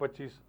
25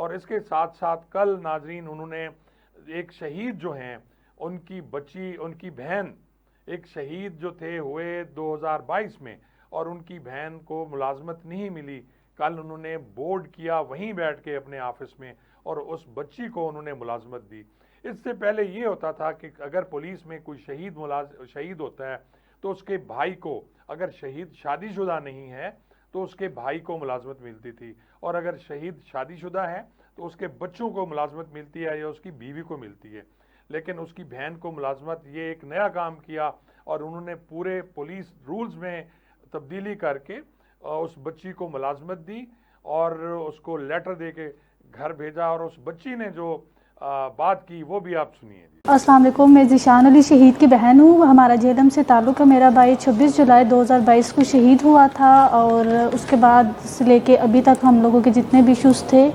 اور اس کے ساتھ ساتھ کل ناظرین انہوں نے ایک شہید جو ہیں ان کی بچی، ان کی بہن، ایک شہید جو تھے ہوئے 2022 میں اور ان کی بہن کو ملازمت نہیں ملی، کل انہوں نے بورڈ کیا وہیں بیٹھ کے اپنے آفس میں اور اس بچی کو انہوں نے ملازمت دی۔ اس سے پہلے یہ ہوتا تھا کہ اگر پولیس میں کوئی شہید ہوتا ہے تو اس کے بھائی کو، اگر شہید شادی شدہ نہیں ہے تو اس کے بھائی کو ملازمت ملتی تھی، اور اگر شہید شادی شدہ ہے تو اس کے بچوں کو ملازمت ملتی ہے یا اس کی بیوی کو ملتی ہے، لیکن اس کی بہن کو ملازمت، یہ ایک نیا کام کیا اور انہوں نے پورے پولیس رولز میں تبدیلی کر کے اس بچی کو ملازمت دی اور اس کو لیٹر دے کے گھر بھیجا، اور اس بچی نے جو بات کی وہ بھی آپ سنیے۔ السلام علیکم، میں ذیشان علی شہید کی بہن ہوں۔ ہمارا جہلم سے تعلق ہے۔ میرا بھائی 26 جولائی 2022 کو شہید ہوا تھا اور اس کے بعد سے لے کے ابھی تک ہم لوگوں کے جتنے بھی ایشوز تھے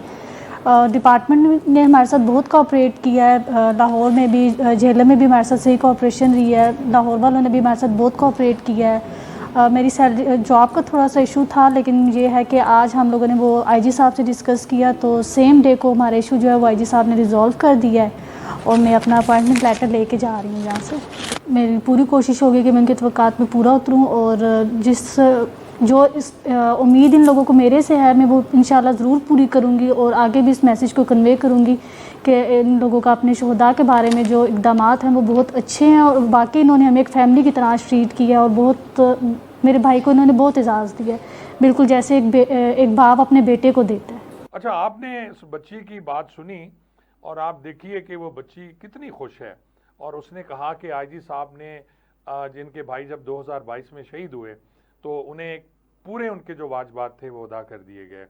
ڈپارٹمنٹ نے ہمارے ساتھ بہت کوآپریٹ کیا ہے۔ لاہور میں بھی، جہلم میں بھی ہمارے ساتھ صحیح کوآپریشن رہی ہے۔ لاہور والوں نے بھی ہمارے ساتھ بہت کوآپریٹ کیا ہے۔ میری سیلری جاب کا تھوڑا سا ایشو تھا، لیکن یہ ہے کہ آج ہم لوگوں نے وہ آئی جی صاحب سے ڈسکس کیا تو سیم ڈے کو ہمارا ایشو جو ہے وہ آئی جی صاحب نے ریزولو کر دیا ہے اور میں اپنا اپائنٹمنٹ لیٹر لے کے جا رہی ہوں یہاں سے۔ میری پوری کوشش ہوگی کہ میں ان کے توقعات میں پورا اتروں اور جو امید ان لوگوں کو میرے سے ہے میں وہ انشاءاللہ ضرور پوری کروں گی اور آگے بھی اس میسیج کو کنوے کروں گی کہ ان لوگوں کا اپنے شہداء کے بارے میں جو اقدامات ہیں وہ بہت اچھے ہیں اور باقی انہوں نے ہمیں ایک فیملی کی طرح ٹریٹ کیا اور بہت میرے بھائی کو انہوں نے بہت اعزاز دیا ہے، بالکل جیسے ایک باپ اپنے بیٹے کو دیتا ہے۔ اچھا، آپ نے اس بچی کی بات سنی اور آپ دیکھیے کہ وہ بچی کتنی خوش ہے، اور اس نے کہا کہ آئی جی صاحب نے جن کے بھائی جب 2022 میں شہید ہوئے تو انہیں پورے ان کے جو واجبات تھے وہ ادا کر دیے گئے۔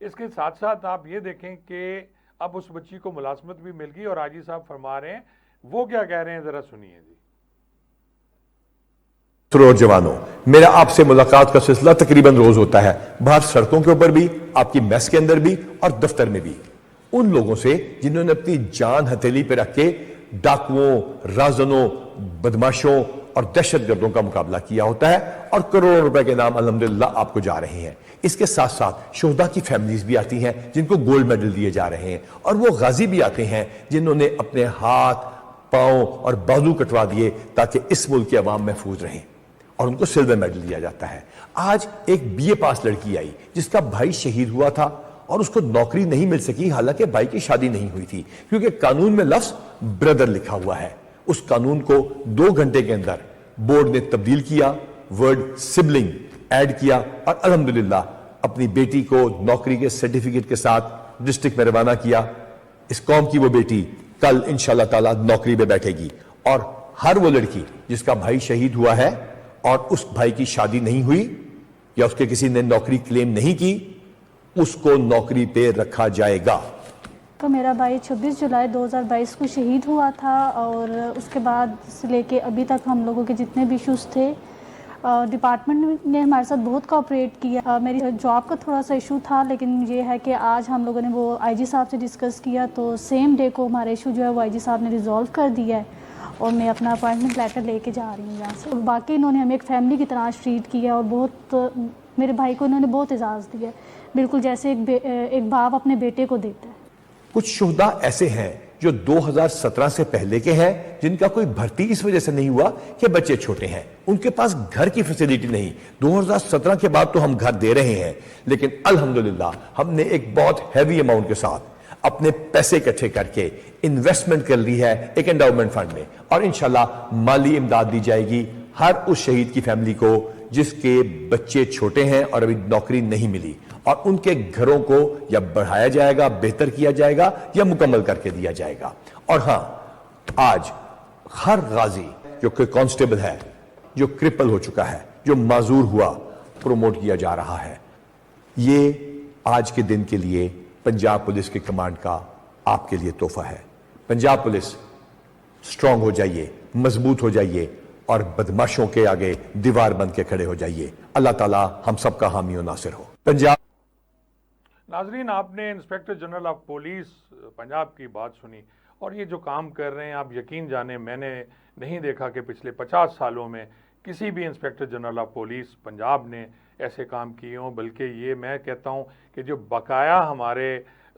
اس کے ساتھ ساتھ آپ یہ دیکھیں کہ اب اس بچی کو ملازمت بھی مل گئی اور آئی جی صاحب فرما رہے ہیں، وہ کیا کہہ رہے ہیں ذرا سنیے جی۔ اور جوانوں، میرا آپ سے ملاقات کا سلسلہ تقریباً روز ہوتا ہے، باہر سڑکوں کے اوپر بھی، آپ کی میس کے اندر بھی اور دفتر میں بھی، ان لوگوں سے جنہوں نے اپنی جان ہتھیلی پہ رکھ کے ڈاکوؤں، رازنوں، بدماشوں اور دہشت گردوں کا مقابلہ کیا ہوتا ہے اور کروڑوں روپے کے نام الحمدللہ آپ کو جا رہے ہیں۔ اس کے ساتھ ساتھ شہداء کی فیملیز بھی آتی ہیں جن کو گولڈ میڈل دیے جا رہے ہیں، اور وہ غازی بھی آتے ہیں جنہوں نے اپنے ہاتھ، پاؤں اور بازو کٹوا دیے تاکہ اس ملک کے عوام محفوظ رہیں، اور ان کو سلور میڈل دیا جاتا ہے۔ آج ایک بی اے پاس لڑکی آئی جس کا بھائی شہید ہوا تھا اور اس کو نوکری نہیں مل سکی، حالانکہ بھائی کی شادی نہیں ہوئی تھی، کیونکہ قانون میں لفظ بردر لکھا ہوا ہے۔ اس قانون کو 2 گھنٹے کے اندر بورڈ نے تبدیل کیا، ورڈ سبلنگ ایڈ کیا، اور الحمدللہ اپنی بیٹی کو نوکری کے سرٹیفکیٹ کے ساتھ ڈسٹرکٹ میں روانہ کیا۔ اس قوم کی وہ بیٹی کل انشاءاللہ تعالی نوکری پہ بیٹھے گی، اور ہر وہ لڑکی جس کا بھائی شہید ہوا ہے اور اس بھائی کی شادی نہیں ہوئی یا اس کے کسی نے نوکری کلیم نہیں کی، اس کو نوکری پہ رکھا جائے گا۔ تو میرا بھائی 26 جولائی 2022 کو شہید ہوا تھا اور اس کے بعد سے لے کے ابھی تک ہم لوگوں کے جتنے بھی ایشوز تھے ڈپارٹمنٹ نے ہمارے ساتھ بہت کوآپریٹ کیا۔ میری جاب کا تھوڑا سا ایشو تھا، لیکن یہ ہے کہ آج ہم لوگوں نے وہ آئی جی صاحب سے ڈسکس کیا تو سیم ڈے کو ہمارا ایشو جو ہے وہ آئی جی صاحب نے ریزولو کر دیا ہے اور میں اپنا اپائنٹمنٹ لیٹر لے کے جا رہی ہوں یہاں سے۔ باقی انہوں نے ہمیں ایک فیملی کی طرح ٹریٹ کیا اور بہت میرے بھائی کو انہوں نے بہت اعزاز دیا ہے، بالکل جیسے ایک باپ اپنے بیٹے کو دیتا ہے۔ کچھ شہداء ایسے ہیں جو 2017 سے پہلے کے ہیں جن کا کوئی بھرتی اس وجہ سے نہیں ہوا کہ بچے چھوٹے ہیں، ان کے پاس گھر کی فیسیلیٹی نہیں۔ 2017 کے بعد تو ہم گھر دے رہے ہیں، لیکن الحمدللہ ہم نے ایک بہت ہیوی اماؤنٹ کے ساتھ اپنے پیسے اکٹھے کر کے انویسٹمنٹ کر لی ہے ایک انڈاؤمنٹ فنڈ میں، اور انشاءاللہ مالی امداد دی جائے گی ہر اس شہید کی فیملی کو جس کے بچے چھوٹے ہیں اور ابھی نوکری نہیں ملی، اور ان کے گھروں کو یا بڑھایا جائے گا، بہتر کیا جائے گا، یا مکمل کر کے دیا جائے گا۔ اور ہاں، آج ہر غازی جو کہ کانسٹیبل ہے، جو کرپل ہو چکا ہے، جو معذور ہوا، پروموٹ کیا جا رہا ہے۔ یہ آج کے دن کے لیے پنجاب پولیس کے کمانڈ کا آپ کے لیے تحفہ ہے۔ پنجاب پولیس سٹرونگ ہو جائیے، مضبوط ہو جائیے، اور بدماشوں کے آگے دیوار بن کے کھڑے ہو جائیے۔ اللہ تعالی ہم سب کا حامی و ناصر ہو۔ پنجاب ناظرین، آپ نے inspector general of police Punjab کی بات سنی، اور یہ جو کام کر رہے ہیں آپ یقین جانیں میں نے نہیں دیکھا کہ پچھلے 50 سالوں میں کسی بھی inspector general of police Punjab نے ایسے کام کیے ہوں، بلکہ یہ میں کہتا ہوں کہ جو بقایا ہمارے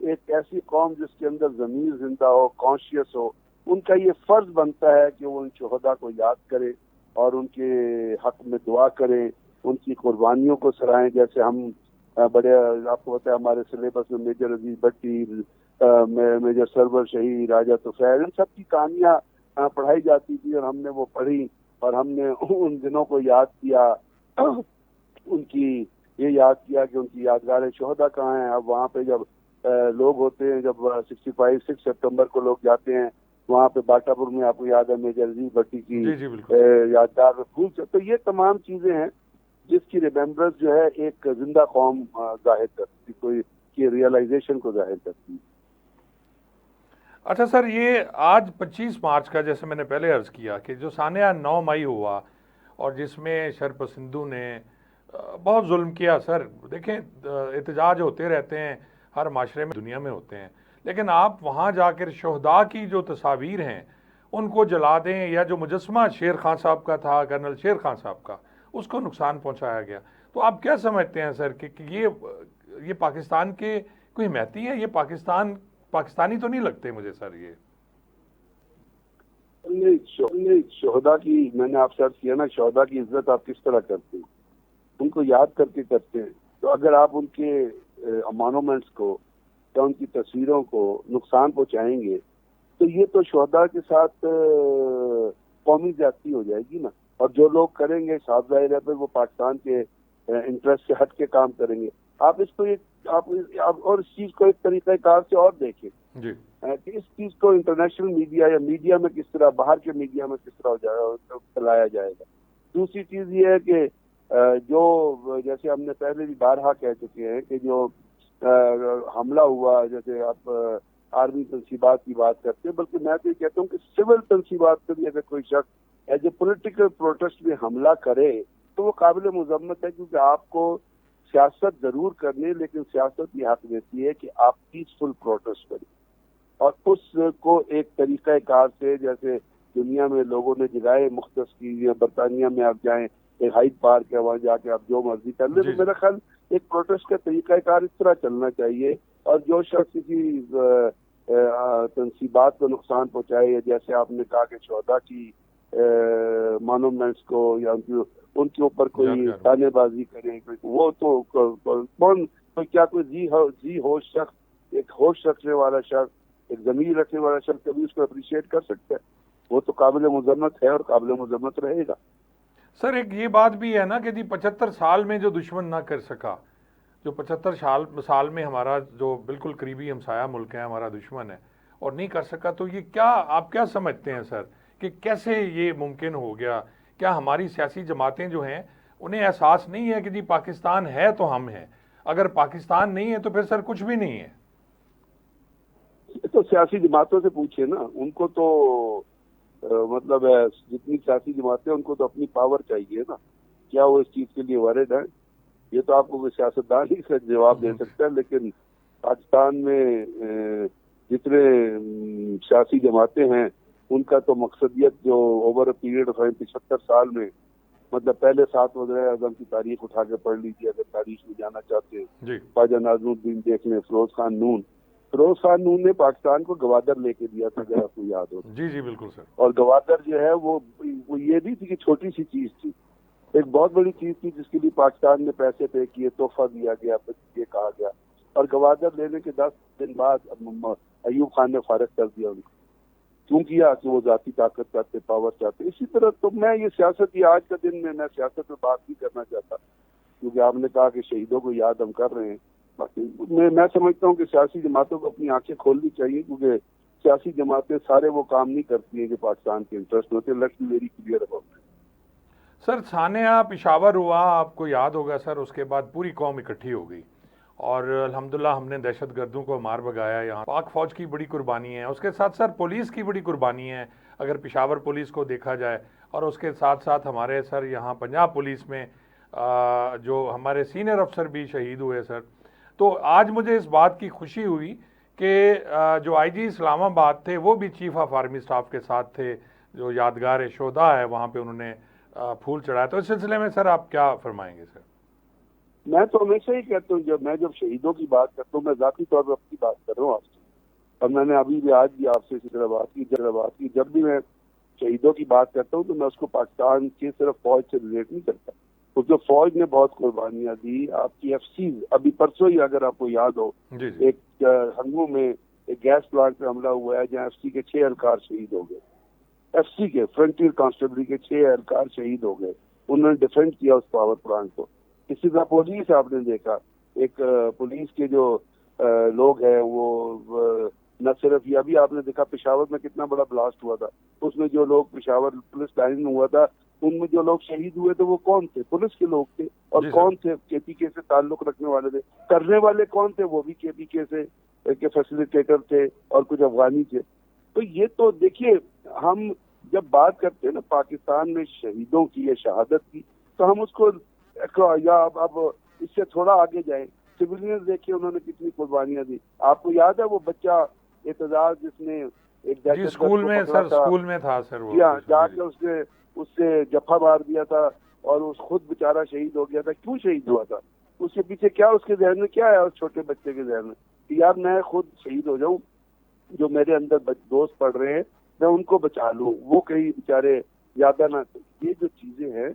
ایک ایسی قوم جس کے اندر ضمیر زندہ ہو، کانشیس ہو، ان کا یہ فرض بنتا ہے کہ وہ ان شہداء کو یاد کرے اور ان کے حق میں دعا کریں، ان کی قربانیوں کو سرائیں. جیسے ہم بڑے، آپ کو پتا ہے ہمارے سلیبس میں میجر عزیز بٹی، میجر سرور شہید، راجہ طفیل، ان سب کی کہانیاں پڑھائی جاتی تھی اور ہم نے وہ پڑھی اور ہم نے ان دنوں کو یاد کیا، ان کی یہ یاد کیا کہ ان کی یادگار شہداء کہاں ہیں. اب وہاں پہ جب لوگ ہوتے ہیں، جب 6 سپٹمبر کو لوگ جاتے ہیں وہاں پہ باٹا پور میں، آپ کو یاد ہے میجر عزیز بٹی کی جی بالکل یادگار میں پھول سے. تو یہ تمام چیزیں ہیں جس کی ریمبرنس جو ہے ایک زندہ قوم ظاہر کرتی، کوئی کی ریئلائزیشن کو ظاہر کرتی. اچھا سر، یہ آج 25 مارچ کا جیسے میں نے پہلے عرض کیا کہ جو سانحہ 9 مئی ہوا اور جس میں شرپسندوں نے بہت ظلم کیا. سر دیکھیں، احتجاج ہوتے رہتے ہیں ہر معاشرے میں، دنیا میں ہوتے ہیں، لیکن آپ وہاں جا کر شہداء کی جو تصاویر ہیں ان کو جلا دیں، یا جو مجسمہ شیر خان صاحب کا تھا، کرنل شیر خان صاحب کا، اس کو نقصان پہنچایا گیا. تو آپ کیا سمجھتے ہیں سر کہ یہ پاکستان کے کوئی حمایتی ہے؟ یہ پاکستانی تو نہیں لگتے مجھے سر. یہ شہداء کی، میں نے آپ سے عرض کیا نا، شہداء کی عزت آپ کس طرح کرتے ہیں، ان کو یاد کر کے کرتے ہیں. تو اگر آپ ان کے مانومنٹس کو یا ان کی تصویروں کو نقصان پہنچائیں گے تو یہ تو شہداء کے ساتھ قومی زیادتی ہو جائے گی نا. اور جو لوگ کریں گے صاف ظاہر ہے پھر وہ پاکستان کے انٹرسٹ سے ہٹ کے کام کریں گے. آپ اس کو اور اس چیز کو ایک طریقہ کار سے اور دیکھیں جی کہ اس چیز کو انٹرنیشنل میڈیا یا میڈیا میں کس طرح، باہر کے میڈیا میں کس طرح پھیلایا جائے گا. دوسری چیز یہ ہے کہ جو جیسے ہم نے پہلے بھی بارہا کہہ چکے ہیں کہ جو حملہ ہوا، جیسے آپ آرمی تنصیبات کی بات کرتے ہیں، بلکہ میں تو یہ کہتا ہوں کہ سول تنصیبات پہ بھی اگر کوئی شخص ایز اے پولیٹیکل پروٹیسٹ میں حملہ کرے تو وہ قابل مذمت ہے، کیونکہ آپ کو سیاست ضرور کرنی، لیکن سیاست یہ حق دیتی ہے کہ آپ پیسفل پروٹیسٹ کریں اور اس کو ایک طریقہ کار سے، جیسے دنیا میں لوگوں نے جگہیں مختص کی، برطانیہ میں آپ جائیں، ایک ہائیڈ پارک ہے، وہاں جا کے آپ جو مرضی کر لیں. تو میرا خیال ایک پروٹیسٹ کا طریقہ کار اس طرح چلنا چاہیے. اور جو شخص کسی تنصیبات کو نقصان پہنچائے، جیسے آپ نے کہا کہ شہداء کی مانومنٹس کو یا ان کے اوپر کوئی تانے بازی کرے، وہ تو کون، کیا کوئی جی ہوش شخص، ایک ہوش رکھنے والا شخص، ایک ضمیر رکھنے والا شخص کبھی اس کو اپریشیٹ کر سکتا ہے؟ وہ تو قابل مذمت ہے اور قابل مذمت رہے گا. سر ایک یہ بات بھی ہے نا کہ 75 سال میں جو دشمن نہ کر سکا، جو 75 سال میں ہمارا جو بالکل قریبی ہمسایہ ملک ہے، ہمارا دشمن ہے، اور نہیں کر سکا، تو یہ کیا آپ کیا سمجھتے ہیں سر کہ کیسے یہ ممکن ہو گیا؟ کیا ہماری سیاسی جماعتیں جو ہیں انہیں احساس نہیں ہے کہ جی پاکستان ہے تو ہم ہیں، اگر پاکستان نہیں ہے تو پھر سر کچھ بھی نہیں ہے؟ تو سیاسی جماعتوں سے پوچھئے نا، ان کو تو مطلب ہے جتنی سیاسی جماعتیں ان کو تو اپنی پاور چاہیے نا. کیا وہ اس چیز کے لیے وارد ہیں؟ یہ تو آپ کو سیاستدان ہی سے جواب دے سکتا ہے. لیکن پاکستان میں جتنے سیاسی جماعتیں ہیں ان کا تو مقصدیت جو اوور اے پیریڈ آف 75 سال میں، مطلب پہلے 7 وزرائے اعظم کی تاریخ اٹھا کے پڑھ لیجیے اگر تاریخ میں جانا چاہتے ہیں. خواجہ ناصر الدین دیکھ لیں، فیروز خان نون نے پاکستان کو گوادر لے کے دیا تھا، اگر آپ کو یاد ہو. جی بالکل سر. اور گوادر جو ہے وہ یہ نہیں تھی کہ چھوٹی سی چیز تھی، ایک بہت بڑی چیز تھی جس کے لیے پاکستان نے پیسے پے کیے، تحفہ دیا گیا، یہ کہا گیا. اور گوادر لینے کے 10 دن بعد ایوب خان نے فارغ کر دیا ان کو. کیوں کیا؟ کہ وہ ذاتی طاقت چاہتے، پاور چاہتے. اسی طرح تو میں یہ سیاست، یہ آج کا دن میں سیاست میں بات نہیں کرنا چاہتا، کیونکہ آپ نے کہا کہ شہیدوں کو یاد ہم کر رہے ہیں. میں سمجھتا ہوں کہ سیاسی جماعتوں کو اپنی آنکھیں کھولنی چاہیے، کیونکہ سیاسی جماعتیں سارے وہ کام نہیں کرتی ہیں جو پاکستان کے انٹرسٹ ہوتے. Let's be very clear about it. Sir سانحہ پشاور ہوا، آپ کو یاد ہوگا سر، اس کے بعد پوری قوم اکٹھی ہو گئی اور الحمدللہ ہم نے دہشت گردوں کو مار بگایا. یہاں پاک فوج کی بڑی قربانی ہے، اس کے ساتھ سر پولیس کی بڑی قربانی ہے اگر پشاور پولیس کو دیکھا جائے، اور اس کے ساتھ ساتھ ہمارے سر یہاں پنجاب پولیس میں جو ہمارے سینئر افسر بھی شہید ہوئے سر. تو آج مجھے اس بات کی خوشی ہوئی کہ جو آئی جی اسلام آباد تھے وہ بھی چیف آف آرمی سٹاف کے ساتھ تھے، جو یادگار شہداء ہے وہاں پہ انہوں نے پھول چڑھایا. تو اس سلسلے میں سر آپ کیا فرمائیں گے سر؟ میں تو ہمیشہ ہی کہتا ہوں، جب شہیدوں کی بات کرتا ہوں، میں ذاتی طور پر اپنی بات کر رہا ہوں آپ سے، اور میں نے ابھی بھی آج بھی آپ سے اسی طرح بات کی، جب بھی میں شہیدوں کی بات کرتا ہوں تو میں اس کو پاکستان کی صرف فوج سے ریلیٹ نہیں کرتا، کیونکہ فوج نے بہت قربانیاں دی. آپ کی ایف سی ابھی پرسوں ہی اگر آپ کو یاد ہو، جی جی ایک ہنگو میں ایک گیس پلانٹ پہ حملہ ہوا ہے جہاں ایف سی کے 6 اہلکار شہید ہو گئے. ایف سی کے فرنٹیئر کانسٹیبلری کے 6 اہلکار شہید ہو گئے. انہوں نے ڈیفینڈ کیا اس پاور پلانٹ کو. اسی طرح پولیس آپ نے دیکھا، ایک پولیس کے جو لوگ ہیں وہ نہ صرف یہ، ابھی آپ نے دیکھا پشاور میں کتنا بڑا بلاسٹ ہوا تھا، اس میں جو لوگ پشاور پولیس لائن میں ہوا تھا ان میں جو لوگ شہید ہوئے تھے وہ کون تھے؟ پولیس کے لوگ تھے. اور جی سر. کون تھے؟ کے پی کے سے تعلق رکھنے والے تھے. کرنے والے کون تھے؟ وہ بھی کے پی کے سے کے فیسیلیٹیٹر تھے اور کچھ افغانی تھے. تو یہ تو دیکھیے، ہم جب بات کرتے ہیں نا پاکستان میں شہیدوں کی یا شہادت کی، تو ہم اس کو یا اب اس سے تھوڑا آگے جائیں، سویلینز دیکھیں انہوں نے کتنی قربانیاں دی. آپ کو یاد ہے وہ بچہ اعتزاز جس نے ایک جی دہشت اسکول گرد کو میں پکڑا سر، تھا، اسکول میں تھا سر وہ. جا جی کے اس سے جفا مار دیا تھا اور اس خود بیچارہ شہید ہو گیا تھا. کیوں شہید ہوا تھا؟ اس کے پیچھے کیا، اس کے ذہن میں کیا ہے، اس چھوٹے بچے کے ذہن میں کہ یار میں خود شہید ہو جاؤں، جو میرے اندر دوست پڑھ رہے ہیں میں ان کو بچا لوں، وہ کہیں بیچارے زیادہ نہ. یہ جو چیزیں ہیں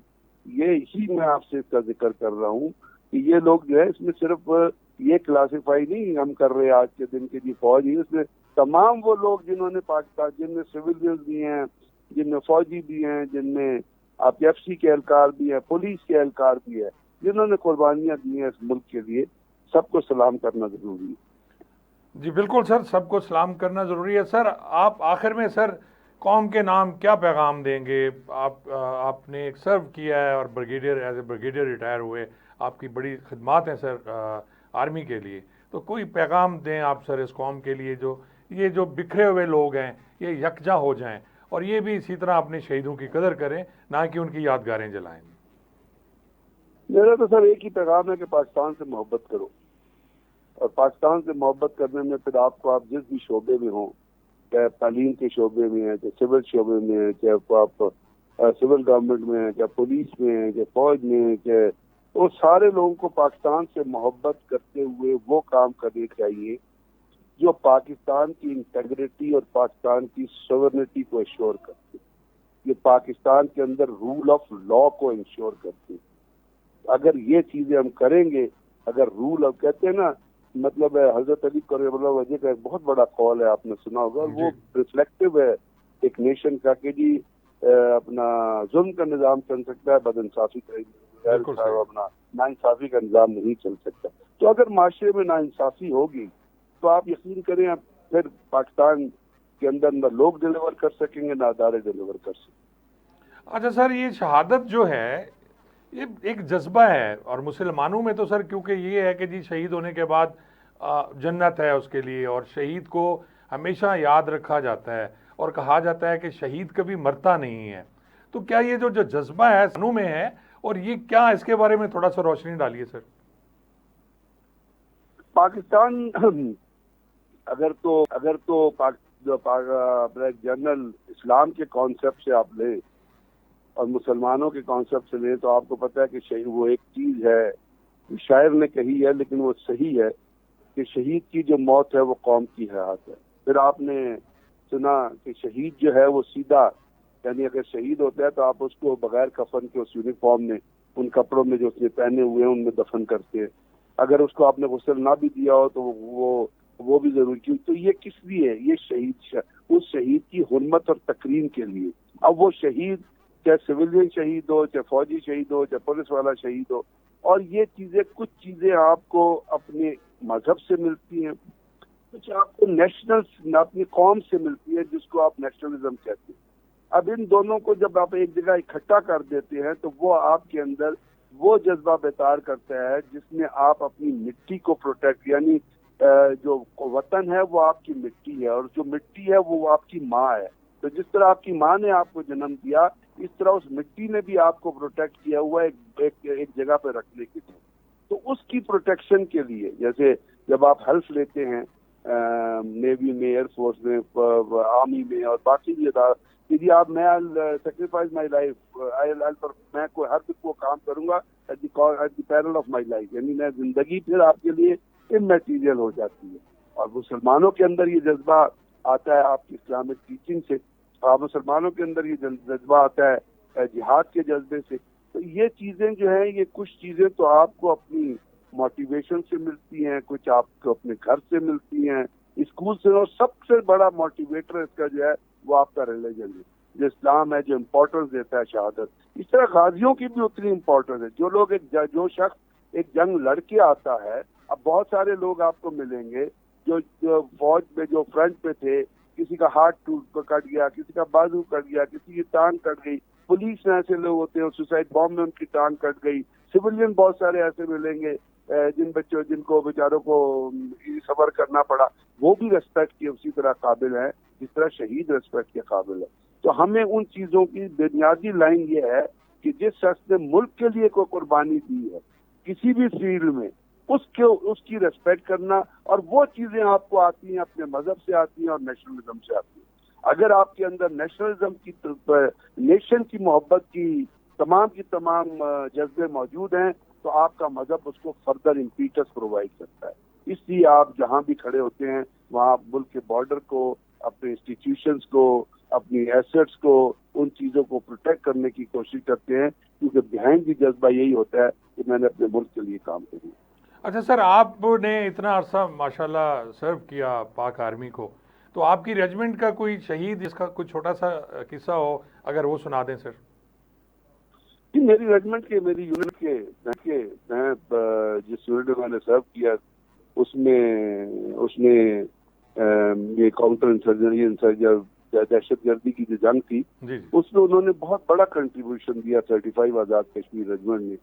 یہ ہی میں آپ سے اس کا ذکر کر رہا ہوں کہ یہ لوگ جو ہے اس میں صرف یہ کلاسیفائی نہیں ہم کر رہے آج کے دن کے جی فوج ہی، اس میں تمام وہ لوگ جنہوں نے پاکستان، جن میں سویلینز بھی ہیں، جن میں فوجی بھی ہیں، جن میں آپ ایف سی کے اہلکار بھی ہیں، پولیس کے اہلکار بھی ہیں، جنہوں نے قربانیاں دی ہیں اس ملک کے لیے، سب کو سلام کرنا ضروری ہے. جی بالکل سر، سب کو سلام کرنا ضروری ہے. سر آپ آخر میں سر قوم کے نام کیا پیغام دیں گے؟ آپ نے ایک سرو کیا ہے اور brigadier, as a brigadier retire ہوئے، آپ کی بڑی خدمات ہیں سر آرمی کے لیے. تو کوئی پیغام دیں آپ سر اس قوم کے لیے، یہ جو بکھرے ہوئے لوگ ہیں یہ یکجا ہو جائیں اور یہ بھی اسی طرح اپنے شہیدوں کی قدر کریں، نہ کہ ان کی یادگاریں جلائیں. میرا تو سر ایک ہی پیغام ہے کہ پاکستان سے محبت کرو، اور پاکستان سے محبت کرنے میں پھر آپ جس بھی شعبے میں ہوں، چاہے تعلیم کے شعبے میں ہیں، چاہے سول شعبے میں ہیں، چاہے آپ سول گورنمنٹ میں ہیں، چاہے پولیس میں ہیں، چاہے فوج میں ہیں، چاہے وہ سارے لوگوں کو پاکستان سے محبت کرتے ہوئے وہ کام کرنے چاہیے جو پاکستان کی انٹیگریٹی اور پاکستان کی سوورنٹی کو انشور کرتے، یہ پاکستان کے اندر رول آف لا کو انشور کرتے. اگر یہ چیزیں ہم کریں گے، اگر رول، اب کہتے ہیں نا، مطلب ہے حضرت علی کریم اللہ وجہ کا ایک بہت بڑا قول ہے، آپ نے سنا ہوگا، اور وہ ریفلیکٹو ہے ایک نیشن کا کہ جی اپنا ظلم کا نظام چل سکتا ہے، بد انصافی کا، اپنا ناانصافی کا نظام نہیں چل سکتا. تو اگر معاشرے میں ناانصافی ہوگی تو آپ یقین کریں پھر پاکستان کے اندر نہ لوگ ڈیلیور کر سکیں گے، نہ ادارے ڈیلیور کر سکیں گے. اچھا سر، یہ شہادت جو ہے یہ ایک جذبہ ہے، اور مسلمانوں میں تو سر کیونکہ یہ ہے کہ جی شہید ہونے کے بعد جنت ہے اس کے لیے، اور شہید کو ہمیشہ یاد رکھا جاتا ہے اور کہا جاتا ہے کہ شہید کبھی مرتا نہیں ہے. تو کیا یہ جو جذبہ ہے سنوں میں ہے، اور یہ کیا، اس کے بارے میں تھوڑا سا روشنی ڈالیے سر. پاکستان اگر تو اپنا جنرل اسلام کے کانسیپٹ سے آپ لیں اور مسلمانوں کے کانسیپٹ سے لیں، تو آپ کو پتہ ہے کہ شہید وہ ایک چیز ہے، شاعر نے کہی ہے لیکن وہ صحیح ہے، کہ شہید کی جو موت ہے وہ قوم کی حیات ہے. پھر آپ نے سنا کہ شہید جو ہے وہ سیدھا، یعنی اگر شہید ہوتا ہے تو آپ اس کو بغیر کفن کے اس یونیفارم میں، ان کپڑوں میں جو اس نے پہنے ہوئے ہیں ان میں دفن کرتے ہیں. اگر اس کو آپ نے غسل نہ بھی دیا ہو تو وہ بھی ضروری. کیوں؟ تو یہ کس لیے؟ یہ شہید اس شہید کی حرمت اور تکریم کے لیے. اب وہ شہید چاہے سویلین شہید ہو، چاہے فوجی شہید ہو، چاہے پولیس والا شہید ہو، اور یہ چیزیں، کچھ چیزیں آپ کو اپنے مذہب سے ملتی ہیں، کچھ آپ کو نیشنل اپنی قوم سے ملتی ہے جس کو آپ نیشنلزم کہتے ہیں. اب ان دونوں کو جب آپ ایک جگہ اکٹھا کر دیتے ہیں تو وہ آپ کے اندر وہ جذبہ بیدار کرتا ہے جس میں آپ اپنی مٹی کو پروٹیکٹ، یعنی جو وطن ہے وہ آپ کی مٹی ہے، اور جو مٹی ہے وہ آپ کی ماں ہے. تو جس طرح آپ کی ماں نے آپ کو جنم دیا، اس طرح اس مٹی نے بھی آپ کو پروٹیکٹ کیا ہوا ہے ایک جگہ پہ رکھنے کے لیے. تو اس کی پروٹیکشن کے لیے، جیسے جب آپ ہیلپ لیتے ہیں نیوی میں، ایئر فورس میں، آرمی میں اور باقی بھی کہ جی آپ میں سیکریفائز مائی لائف میں کوئی ہر وہ کام کروں گا at the peril of my life, یعنی میں زندگی پھر آپ کے لیے اممیٹیریل ہو جاتی ہے. اور مسلمانوں کے اندر یہ جذبہ آتا ہے آپ کی اسلامک ٹیچنگ سے، اور مسلمانوں کے اندر یہ جذبہ آتا ہے جہاد کے جذبے سے. تو یہ چیزیں جو ہیں، یہ کچھ چیزیں تو آپ کو اپنی موٹیویشن سے ملتی ہیں، کچھ آپ کو اپنے گھر سے ملتی ہیں، اسکول سے. اور سب سے بڑا موٹیویٹر اس کا جو ہے وہ آپ کا ریلیجن ہے، جو اسلام ہے، جو امپورٹنس دیتا ہے شہادت. اس طرح غازیوں کی بھی اتنی امپورٹنس ہے. جو لوگ جو شخص ایک جنگ لڑ کے آتا ہے، اب بہت سارے لوگ آپ کو ملیں گے جو فوج میں جو فرنٹ پہ تھے، کسی کا ہاتھ کٹ گیا، کسی کا بازو کٹ گیا، کسی کی ٹانگ کٹ گئی. پولیس میں ایسے لوگ ہوتے ہیں، سوسائڈ بام میں ان کی ٹانگ کٹ گئی. سویلین بہت سارے ایسے ملیں گے جن کو بیچاروں کو صبر کرنا پڑا. وہ بھی ریسپیکٹ کے اسی طرح قابل ہیں جس طرح شہید ریسپیکٹ کے قابل ہے. تو ہمیں ان چیزوں کی بنیادی لائن یہ ہے کہ جس شخص نے ملک کے لیے کوئی قربانی دی ہے کسی بھی فیلڈ میں، اس کی ریسپیکٹ کرنا. اور وہ چیزیں آپ کو آتی ہیں اپنے مذہب سے آتی ہیں اور نیشنلزم سے آتی ہیں. اگر آپ کے اندر نیشنلزم کی، نیشن کی محبت کی تمام جذبے موجود ہیں تو آپ کا مذہب اس کو فردر امپیٹس پرووائڈ کرتا ہے. اس لیے آپ جہاں بھی کھڑے ہوتے ہیں وہاں آپ ملک کے بارڈر کو، اپنے انسٹیٹیوشنز کو، اپنی ایسٹس کو، ان چیزوں کو پروٹیکٹ کرنے کی کوشش کرتے ہیں، کیونکہ بہائنڈ بھی جذبہ یہی ہوتا ہے کہ میں نے اپنے ملک کے لیے کام کروں. اچھا سر، آپ نے اتنا عرصہ ماشاءاللہ سرو کیا پاک آرمی کو، تو آپ کی ریجمنٹ کا کوئی شہید جس کا کوئی چھوٹا سا قصہ ہو اگر وہ سنا دیں سر. میری ریجمنٹ کے، میری یونٹ کے میں جس یونٹ میں نے سرو کیا اس نے یہ کاؤنٹر انسرجر دہشت گردی کی جو جنگ تھی، اس میں انہوں نے بہت بڑا کنٹریبیوشن دیا 35 آزاد کشمیر ریجمنٹ نے،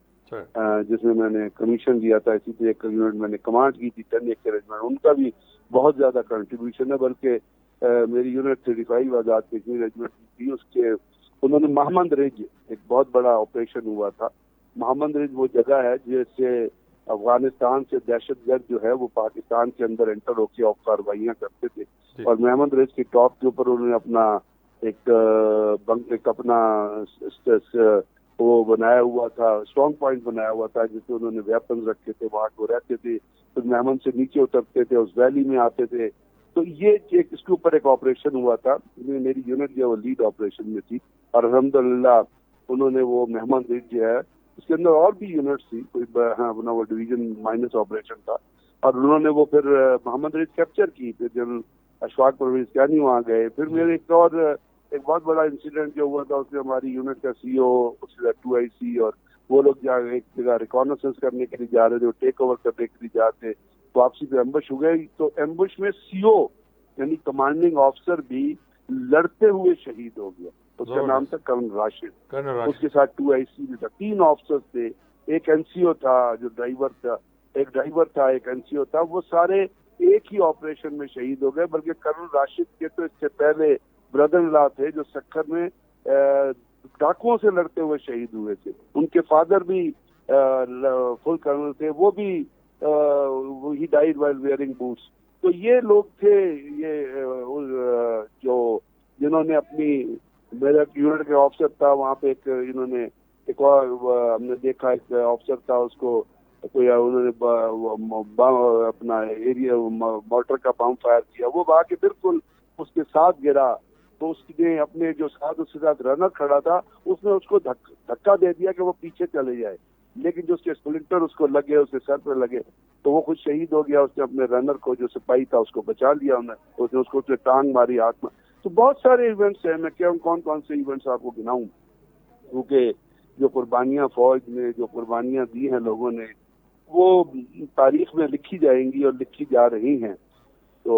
جس میں نے کمیشن دیا تھا. اسی طرح ایک یونٹ میں نے کمانڈ کی تھی 10 ایکڑ ریجمنٹ، ان کا بھی بہت زیادہ کنٹریبیوشن ہے. بلکہ میری یونٹ 35 آزاد کشمیر ریجمنٹ تھی، اس کے انہوں نے محمد رج ایک بہت بڑا آپریشن ہوا تھا. محمد رج وہ جگہ ہے جس سے افغانستان سے دہشت گرد جو ہے وہ پاکستان کے اندر انٹر ہو کے کارروائیاں کرتے تھے. اور محمد رج کی ٹاپ کے اوپر انہوں نے اپنا ایک اپنا وہ بنایا ہوا تھا، اسٹرانگ پوائنٹ بنایا ہوا تھا، جس میں انہوں نے ویپنز رکھے تھے. وہاں وہ رہتے تھے، پھر محمد سے نیچے اترتے تھے، اس ویلی میں آتے تھے. تو یہ اس کے اوپر ایک آپریشن ہوا تھا. میری یونٹ جو ہے وہ لیڈ آپریشن میں تھی، اور الحمدللہ انہوں نے وہ محمد رج جو ہے، اس کے اندر اور بھی یونٹس تھی، کوئی اپنا وہ ڈویژن مائنس آپریشن تھا، اور انہوں نے وہ پھر محمد رج کیپچر کی. پھر جنرل اشفاق پرویز کیانی وہاں گئے. پھر میرے ایک بہت بڑا انسیڈنٹ جو ہوا تھا، اس میں ہماری یونٹ کا سی او، اس کے 2IC اور وہ لوگ ایک جگہ ریکانسنس کرنے کے لیے جا رہے تھے، وہ ٹیک اوور کرنے کے لیے جاتے، تو واپسی پہ ایمبش ہو گئی. تو ایمبش میں CO یعنی کمانڈنگ آفیسر بھی لڑتے ہوئے شہید ہو گیا. اس کا نام تھا کرنل راشد. اس کے ساتھ 2IC بھی تھا، 3 آفیسر تھے، ایک NCO تھا جو ڈرائیور تھا، ایک NCO تھا. وہ سارے ایک ہی آپریشن میں شہید ہو گئے. بلکہ کرنل راشد کے تو اس سے پہلے بردر لا تھے جو سکھر میں ڈاکوؤں سے لڑتے ہوئے شہید ہوئے تھے. ان کے فادر بھی فل کرنل تھے، وہ بھی ہی ڈائیڈ وائل ویئرنگ بوٹس. تو یہ لوگ تھے، یہ جنہوں نے اپنی، میرا یونٹ کے آفیسر تھا وہاں پہ، انہوں نے ایک اور ہم نے دیکھا ایک آفیسر تھا، اس کو کوئی انہوں نے اپنا ایریا مارٹر کا بم فائر کیا، وہ وہاں کے بالکل اس کے ساتھ گرا. تو اس نے اپنے جو ساتھ اس کے ساتھ رنر کھڑا تھا، اس نے اس کو دھکا دے دیا کہ وہ پیچھے چلے جائے. لیکن جو اس کے سپلنٹر اس کو لگے، اس کے سر پہ لگے، تو وہ خود شہید ہو گیا. اس نے اپنے رنر کو جو سپاہی تھا اس کو بچا لیا، اس نے اس کو ٹانگ ماری ہاتھ میں. تو بہت سارے ایونٹس ہیں، میں کیا کون سے ایونٹس آپ کو گناؤں، کیونکہ جو قربانیاں فوج نے، جو قربانیاں دی ہیں لوگوں نے، وہ تاریخ میں لکھی جائیں گی اور لکھی جا رہی ہیں. تو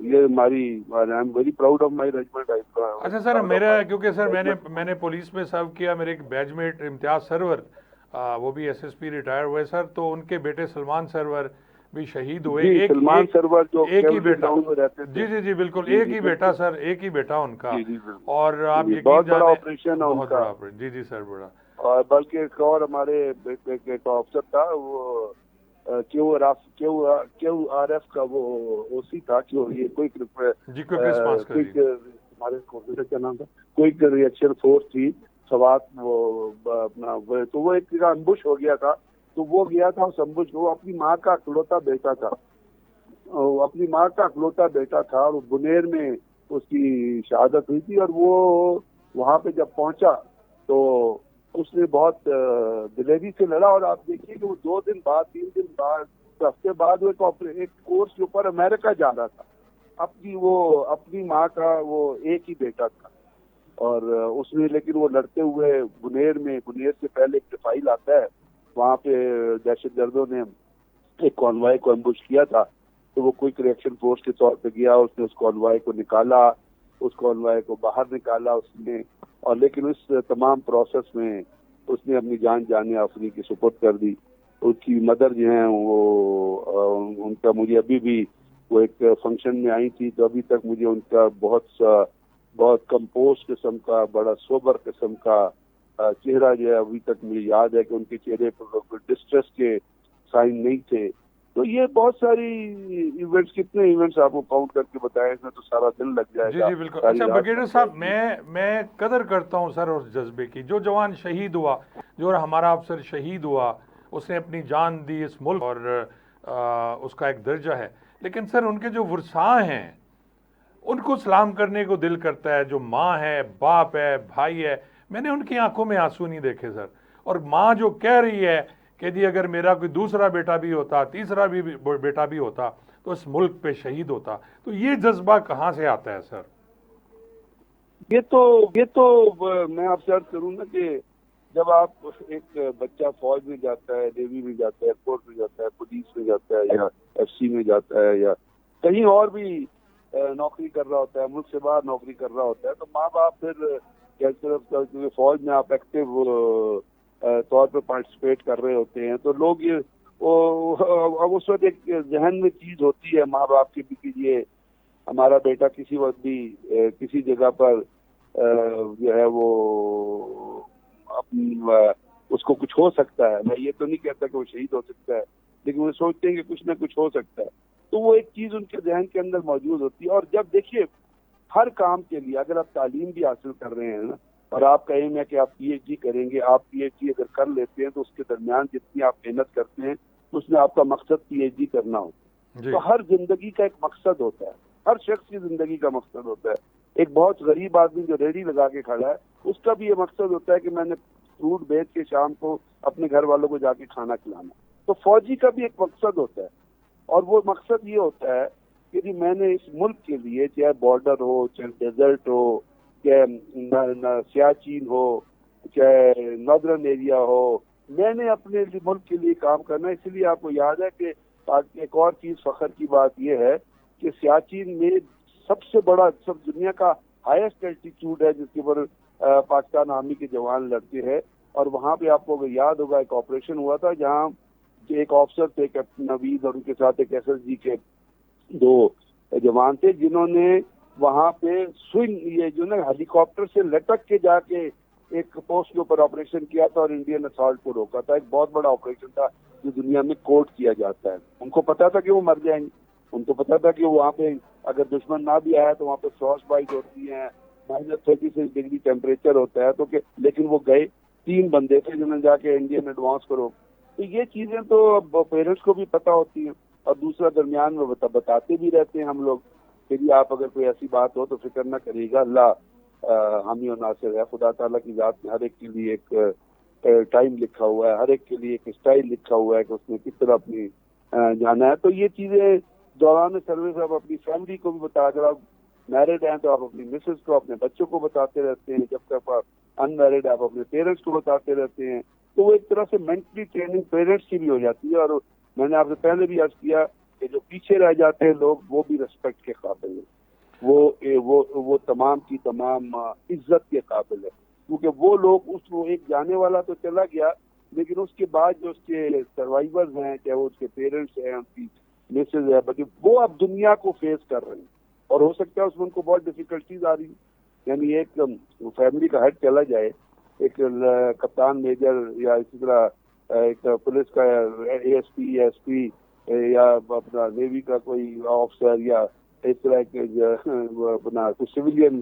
یہ ہماری، I am very proud of my regiment. اچھا سر، میرا کیونکہ سر میں نے پولیس میں سرو کیا، میرے ایک بیچ میٹ امتیاز سرور، وہ بھی SSP ریٹائر ہوئے سر، تو ان کے بیٹے سلمان سرور بھی شہید ہوئے. سلمان سرور جو ایک ہی بیٹا، جی بالکل، ایک ہی بیٹا سر، ایک ہی بیٹا ان کا. اور آپ بہت بڑا آپریشن ہے ان کا. جی سر، بڑا. اور بلکہ ایک اور ہمارے ایک آفیسر تھا، وہ QRF کا وہ OC تھا، یہ کوئی ہمارے کوئی کیا نام تھا, کوئی ریئیکشن فورس تھی سوات, وہ اپنا تو وہ ایک امبش ہو گیا تھا. تو وہ گیا تھا اس امبش کو, اپنی ماں کا اکلوتا بیٹا تھا, اپنی ماں کا اکلوتا بیٹا تھا, اور بنیر میں اس کی شہادت ہوئی تھی. اور وہ وہاں پہ جب پہنچا تو اس نے بہت دلیری سے لڑا. اور آپ دیکھیے کہ وہ 2 دن بعد 3 دن بعد ہفتے بعد وہ ایک کورس کے اوپر امریکہ جا رہا تھا. اپنی ماں کا وہ ایک ہی بیٹا تھا, اور اس نے لیکن وہ لڑتے ہوئے بنیر سے پہلے ایک ڈفائل آتا ہے, وہاں پہ دہشت گردوں نے ایک کانوائے کو امبوش کیا تھا. تو وہ کوئک ریئیکشن فورس کے طور پہ گیا, اس نے اس کانوائے کو نکالا, اس کانوائے کو باہر نکالا اس نے. اور لیکن اس تمام پروسیس میں اس نے اپنی جان آفرین کی سپرد کر دی. اس کی مدر جو ہیں وہ ان کا مجھے ابھی بھی وہ ایک فنکشن میں آئی تھی, تو ابھی تک مجھے ان کا بہت کمپوز قسم کا, بڑا سوبر قسم کا چہرہ جو ہے ابھی تک مجھے یاد ہے کہ ان کے چہرے پر ڈسٹریس کے سائن نہیں تھے. تو یہ بہت ساری ایونٹس, کتنے ایونٹس آپ کو کاؤنٹ کر کے بتائیں, اس میں تو سارا دن لگ جائے گا. جی بالکل. اچھا بریگیڈیئر صاحب, میں قدر کرتا ہوں سر اس جذبے کی. جو جوان شہید ہوا, جو ہمارا افسر شہید ہوا, اس نے اپنی جان دی اس ملک, اور اس کا ایک درجہ ہے. لیکن سر ان کے جو ورثاء ہیں ان کو سلام کرنے کو دل کرتا ہے. جو ماں ہے, باپ ہے, بھائی ہے, میں نے ان کی آنکھوں میں آنسو نہیں دیکھے سر. اور ماں جو کہہ رہی ہے کہ جی اگر میرا کوئی دوسرا بیٹا بھی ہوتا, تیسرا بھی بیٹا بھی ہوتا تو اس ملک پہ شہید ہوتا, تو یہ جذبہ کہاں سے آتا ہے سر؟ یہ تو میں آپ سے عرض کروں نا کہ جب آپ ایک بچہ فوج میں جاتا ہے, نیوی میں جاتا ہے, ایئرپورٹ میں جاتا ہے, پولیس میں جاتا ہے, یا ایف سی میں جاتا ہے, یا کہیں اور بھی نوکری کر رہا ہوتا ہے, ملک سے باہر نوکری کر رہا ہوتا ہے, تو ماں باپ پھر فوج میں آپ ایکٹیو طور پہ پارٹیسپیٹ کر رہے ہوتے ہیں, تو لوگ اب اس وقت ایک ذہن میں چیز ہوتی ہے ماں باپ کی بھی کہ یہ ہمارا بیٹا کسی وقت بھی کسی جگہ پر جو ہے وہ اپنی اس کو کچھ ہو سکتا ہے. میں یہ تو نہیں کہتا کہ وہ شہید ہو سکتا ہے, لیکن وہ سوچتے ہیں کہ کچھ نہ کچھ ہو سکتا ہے. تو وہ ایک چیز ان کے ذہن کے اندر موجود ہوتی ہے. اور جب دیکھیے ہر کام کے لیے اگر آپ تعلیم بھی حاصل کر رہے ہیں نا, اور آپ کا ایم ہے کہ آپ پی ایچ ڈی کریں گے, آپ پی ایچ ڈی اگر کر لیتے ہیں تو اس کے درمیان جتنی آپ محنت کرتے ہیں اس میں آپ کا مقصد پی ایچ ڈی کرنا ہو. تو ہر زندگی کا ایک مقصد ہوتا ہے, ہر شخص کی زندگی کا مقصد ہوتا ہے. ایک بہت غریب آدمی جو ریڑھی لگا کے کھڑا ہے, اس کا بھی یہ مقصد ہوتا ہے کہ میں نے فروٹ بیچ کے شام کو اپنے گھر والوں کو جا کے کھانا کھلانا. تو فوجی کا بھی ایک مقصد ہوتا ہے, اور وہ مقصد یہ ہوتا ہے کہ جی میں نے اس ملک کے لیے, چاہے بارڈر ہو, چاہے ڈیزرٹ ہو, چاہے سیاچین ہو, چاہے ناردرن ایریا ہو, میں نے اپنے ملک کے لیے کام کرنا. اسی لیے آپ کو یاد ہے کہ ایک اور چیز فخر کی بات یہ ہے کہ سیاچین میں سب سے بڑا دنیا کا ہائیسٹ الٹیٹیوڈ ہے جس کے اوپر پاکستان آرمی کے جوان لڑتے ہیں. اور وہاں پہ آپ کو اگر یاد ہوگا ایک آپریشن ہوا تھا جہاں ایک آفیسر تھے کیپٹن نوید, اور ان کے ساتھ ایک ایس ایس جی کے 2 جوان تھے جنہوں نے وہاں پہ سوئنگ, یہ جو نا ہیلی کاپٹر سے لٹک کے جا کے ایک پوسٹ کے اوپر آپریشن کیا تھا اور انڈین اسالٹ کو روکا تھا. ایک بہت بڑا آپریشن تھا جو دنیا میں کوٹ کیا جاتا ہے. ان کو پتا تھا کہ وہ مر جائیں گے, ان کو پتا تھا کہ وہاں پہ اگر دشمن نہ بھی آیا تو وہاں پہ فروسٹ بائٹ ہوتی ہیں, -36 ڈگری ٹیمپریچر ہوتا ہے. تو لیکن وہ گئے, 3 بندے تھے جنہوں نے جا کے انڈین ایڈوانس کو روک. تو یہ چیزیں تو پیرنٹس کو بھی پتا ہوتی ہیں, اور دوسرا درمیان میں بتاتے بھی رہتے ہیں ہم لوگ کہ جی آپ اگر کوئی ایسی بات ہو تو فکر نہ کریے گا, اللہ حامی و ناصر ہے. خدا تعالیٰ کی ذات میں ہر ایک کے لیے ایک ٹائم لکھا ہوا ہے, ہر ایک کے لیے ایک اسٹائل لکھا ہوا ہے کہ اس نے کس طرح اپنی جانا ہے. تو یہ چیزیں دوران سروس آپ اپنی فیملی کو بھی بتا, اگر آپ میرڈ ہیں تو آپ اپنی مسز کو, اپنے بچوں کو بتاتے رہتے ہیں, جب تک آپ ان میرڈ آپ اپنے پیرنٹس کو بتاتے رہتے ہیں. تو وہ ایک طرح سے مینٹلی ٹریننگ پیرنٹس کی بھی ہو جاتی ہے. اور میں نے آپ سے پہلے بھی عرض کیا کہ جو پیچھے رہ جاتے ہیں لوگ وہ بھی ریسپیکٹ کے قابل ہیں, وہ تمام کی تمام عزت کے قابل ہے, کیونکہ وہ لوگ وہ ایک جانے والا تو چلا گیا, لیکن اس کے بعد جو اس کے سروائیورز ہیں, چاہے وہ اس کے پیرنٹس ہیں, ان کی مسز ہے, بلکہ وہ اب دنیا کو فیس کر رہے ہیں, اور ہو سکتا ہے اس میں ان کو بہت ڈیفیکلٹیز آ رہی ہیں. یعنی ایک فیملی کا ہیڈ چلا جائے, ایک کپتان میجر یا اسی طرح ایک پولیس کا اے ایس پی یا ایس پی یا اپنا نیوی کا کوئی آفیسر یا اس طرح کے اپنا کوئی سویلین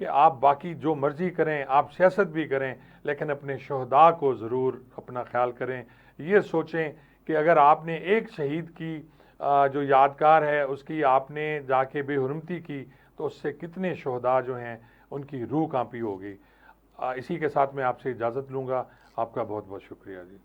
کہ آپ باقی جو مرضی کریں، آپ سیاست بھی کریں، لیکن اپنے شہداء کو ضرور اپنا خیال کریں. یہ سوچیں کہ اگر آپ نے ایک شہید کی جو یادگار ہے اس کی آپ نے جا کے بے حرمتی کی تو اس سے کتنے شہداء جو ہیں ان کی روح کانپی ہوگی. اسی کے ساتھ میں آپ سے اجازت لوں گا. آپ کا بہت بہت شکریہ جی.